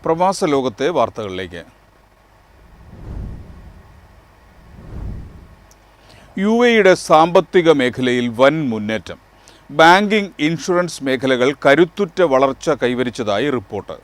പ്രവാസ ലോകത്തെ വാർത്തകളിലേക്ക്. UAEയുടെ സാമ്പത്തിക മേഖലയിൽ വൻ മുന്നേറ്റം. ബാങ്കിംഗ്, ഇൻഷുറൻസ് മേഖലകൾ കരുത്തുറ്റ വളർച്ച കൈവരിച്ചതായി റിപ്പോർട്ട്.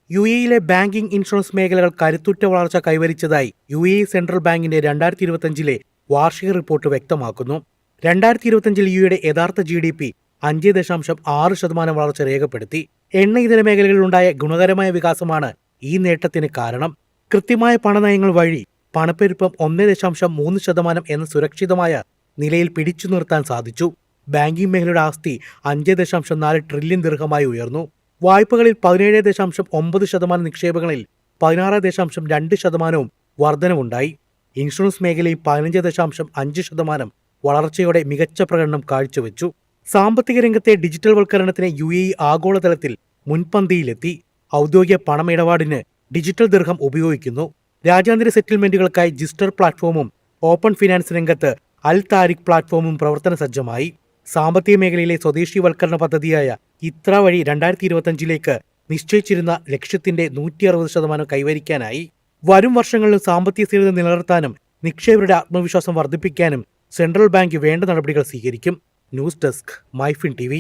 UAEയിലെ ബാങ്കിംഗ്, ഇൻഷുറൻസ് മേഖലകൾ കരുത്തുറ്റ വളർച്ച കൈവരിച്ചതായി UAE സെൻട്രൽ ബാങ്കിന്റെ 2025 വാർഷിക റിപ്പോർട്ട് വ്യക്തമാക്കുന്നു. 2025 UAEയുടെ യഥാർത്ഥ GDP 5.6% വളർച്ച രേഖപ്പെടുത്തി. എണ്ണ ഇതര മേഖലകളിലുണ്ടായ ഗുണകരമായ വികാസമാണ് ഈ നേട്ടത്തിന് കാരണം. കൃത്യമായ പണനയങ്ങൾ വഴി പണപ്പെരുപ്പം 1.3% എന്ന സുരക്ഷിതമായ നിലയിൽ പിടിച്ചു നിർത്താൻ സാധിച്ചു. ബാങ്കിംഗ് മേഖലയുടെ ആസ്തി 5.4 ട്രില്യൺ ദിർഹമായി ഉയർന്നു. വായ്പകളിൽ 17.9%, നിക്ഷേപങ്ങളിൽ 16.2% വർധനവുണ്ടായി. ഇൻഷുറൻസ് മേഖലയിൽ 15.5% വളർച്ചയോടെ മികച്ച പ്രകടനം കാഴ്ചവെച്ചു. സാമ്പത്തിക രംഗത്തെ ഡിജിറ്റൽ വൽക്കരണത്തിന് UAE ആഗോളതലത്തിൽ മുൻപന്തിയിലെത്തി. ഔദ്യോഗിക പണമിടപാടിന് ഡിജിറ്റൽ ദിർഹം ഉപയോഗിക്കുന്നു. രാജ്യാന്തര സെറ്റിൽമെന്റുകൾക്കായി ജിസ്റ്റർ പ്ലാറ്റ്ഫോമും ഓപ്പൺ ഫിനാൻസ് രംഗത്ത് അൽ താരിഖ് പ്ലാറ്റ്ഫോമും പ്രവർത്തന സജ്ജമായി. സാമ്പത്തിക മേഖലയിലെ സ്വദേശീവൽക്കരണ പദ്ധതിയായ ഇത്ര വഴി 2025 നിശ്ചയിച്ചിരുന്ന ലക്ഷ്യത്തിന്റെ 160% കൈവരിക്കാനായി. വരും വർഷങ്ങളിലും സാമ്പത്തിക സ്ഥിരത നിലനിർത്താനും നിക്ഷേപകരുടെ ആത്മവിശ്വാസം വർദ്ധിപ്പിക്കാനും സെൻട്രൽ ബാങ്ക് വേണ്ട നടപടികൾ സ്വീകരിക്കും. News desk, MyFin TV.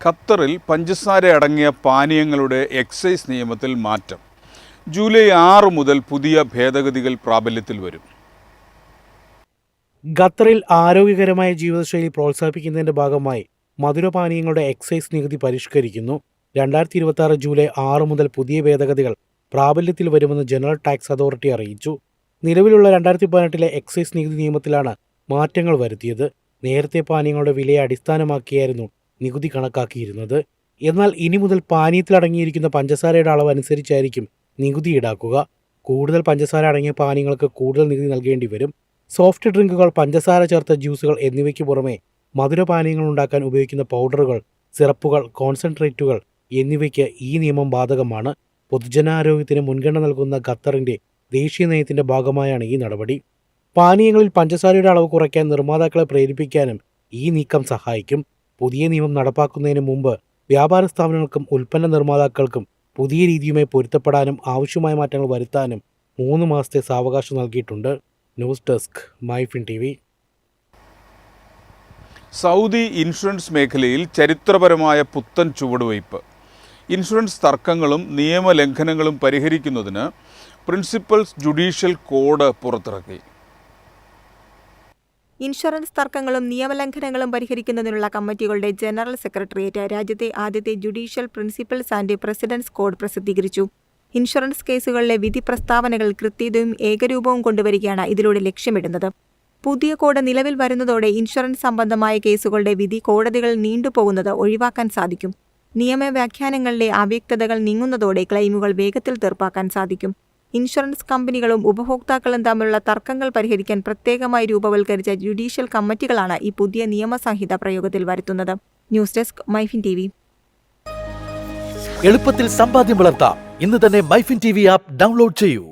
ഖത്തറിൽ പഞ്ചസാര അടങ്ങിയ പാനീയങ്ങളുടെ എക്സൈസ് നിയമത്തിൽ മാറ്റം. ജൂലൈ 6 മുതൽ പുതിയ ഭേദഗതികൾ പ്രാബല്യത്തിൽ വരും. ഖത്തറിൽ ആരോഗ്യകരമായ ജീവിതശൈലി പ്രോത്സാഹിപ്പിക്കുന്നതിന്റെ ഭാഗമായി മധുരപാനീയങ്ങളുടെ എക്സൈസ് നികുതി പരിഷ്കരിക്കുന്നു. 2026 ജൂലൈ 6 മുതൽ പുതിയ ഭേദഗതികൾ പ്രാബല്യത്തിൽ വരുമെന്ന് ജനറൽ ടാക്സ് അതോറിറ്റി അറിയിച്ചു. നിലവിലുള്ള 2018 എക്സൈസ് നികുതി നിയമത്തിലാണ് മാറ്റങ്ങൾ വരുത്തിയത്. നേരത്തെ പാനീയങ്ങളുടെ വിലയെ അടിസ്ഥാനമാക്കിയായിരുന്നു നികുതി കണക്കാക്കിയിരുന്നത്. എന്നാൽ ഇനി മുതൽ പാനീയത്തിൽ അടങ്ങിയിരിക്കുന്ന പഞ്ചസാരയുടെ അളവ് അനുസരിച്ചായിരിക്കും നികുതി ഈടാക്കുക. കൂടുതൽ പഞ്ചസാര അടങ്ങിയ പാനീയങ്ങൾക്ക് കൂടുതൽ നികുതി നൽകേണ്ടി വരും. സോഫ്റ്റ് ഡ്രിങ്കുകൾ, പഞ്ചസാര ചേർത്ത ജ്യൂസുകൾ എന്നിവയ്ക്ക് പുറമെ മധുരപാനീയങ്ങൾ ഉണ്ടാക്കാൻ ഉപയോഗിക്കുന്ന പൗഡറുകൾ, സിറപ്പുകൾ, കോൺസെൻട്രേറ്റുകൾ എന്നിവയ്ക്ക് ഈ നിയമം ബാധകമാണ്. പൊതുജനാരോഗ്യത്തിന് മുൻഗണന നൽകുന്ന ഖത്തറിന്റെ ദേശീയ നയത്തിന്റെ ഭാഗമായാണ് ഈ നടപടി. പാനീയങ്ങളിൽ പഞ്ചസാരയുടെ അളവ് കുറയ്ക്കാൻ നിർമ്മാതാക്കളെ പ്രേരിപ്പിക്കാനും ഈ നീക്കം സഹായിക്കും. പുതിയ നിയമം നടപ്പാക്കുന്നതിന് മുമ്പ് വ്യാപാര സ്ഥാപനങ്ങൾക്കും ഉൽപ്പന്ന നിർമ്മാതാക്കൾക്കും പുതിയ രീതിയുമായി പൊരുത്തപ്പെടാനും ആവശ്യമായ മാറ്റങ്ങൾ വരുത്താനും 3 മാസത്തെ സാവകാശം നൽകിയിട്ടുണ്ട്. News desk, MyFin TV. Saudi insurance മേഖലയിൽ ചരിത്രപരമായ പുത്തൻ ചുവടുവയ്പ്. ഇൻഷുറൻസ് തർക്കങ്ങളും നിയമലംഘനങ്ങളും പരിഹരിക്കുന്നതിന് പ്രിൻസിപ്പൽസ് ജുഡീഷ്യൽ കോഡ് പുറത്തിറക്കി. ഇൻഷുറൻസ് തർക്കങ്ങളും നിയമലംഘനങ്ങളും പരിഹരിക്കുന്നതിനുള്ള കമ്മിറ്റികളുടെ ജനറൽ സെക്രട്ടേറിയറ്റ് രാജ്യത്തെ ആദ്യത്തെ judicial principles and precedents code പ്രസിദ്ധീകരിച്ചു. ഇൻഷുറൻസ് കേസുകളിലെ വിധി പ്രസ്താവനകൾ കൃത്യതയും ഏകരൂപവും കൊണ്ടുവരികയാണ് ഇതിലൂടെ ലക്ഷ്യമിടുന്നത്. പുതിയ കോഡ് നിലവിൽ വരുന്നതോടെ ഇൻഷുറൻസ് സംബന്ധമായ കേസുകളുടെ വിധി കോടതികൾ നീണ്ടുപോകുന്നത് ഒഴിവാക്കാൻ സാധിക്കും. നിയമവ്യാഖ്യാനങ്ങളിലെ അവ്യക്തതകൾ നീങ്ങുന്നതോടെ ക്ലെയിമുകൾ വേഗത്തിൽ തീർപ്പാക്കാൻ സാധിക്കും. ഇൻഷുറൻസ് കമ്പനികളും ഉപഭോക്താക്കളും തമ്മിലുള്ള തർക്കങ്ങൾ പരിഹരിക്കാൻ പ്രത്യേകമായി രൂപവൽക്കരിച്ച ജുഡീഷ്യൽ കമ്മിറ്റികളാണ് ഈ പുതിയ നിയമസംഹിത പ്രയോഗത്തിൽ വരുത്തുന്നത്. News desk, MyFin TV. എളുപ്പത്തിൽ സമ്പാദ്യം വളർത്താം. ഇന്ന് തന്നെ മൈഫിൻ TV ആപ്പ് ഡൗൺലോഡ് ചെയ്യൂ.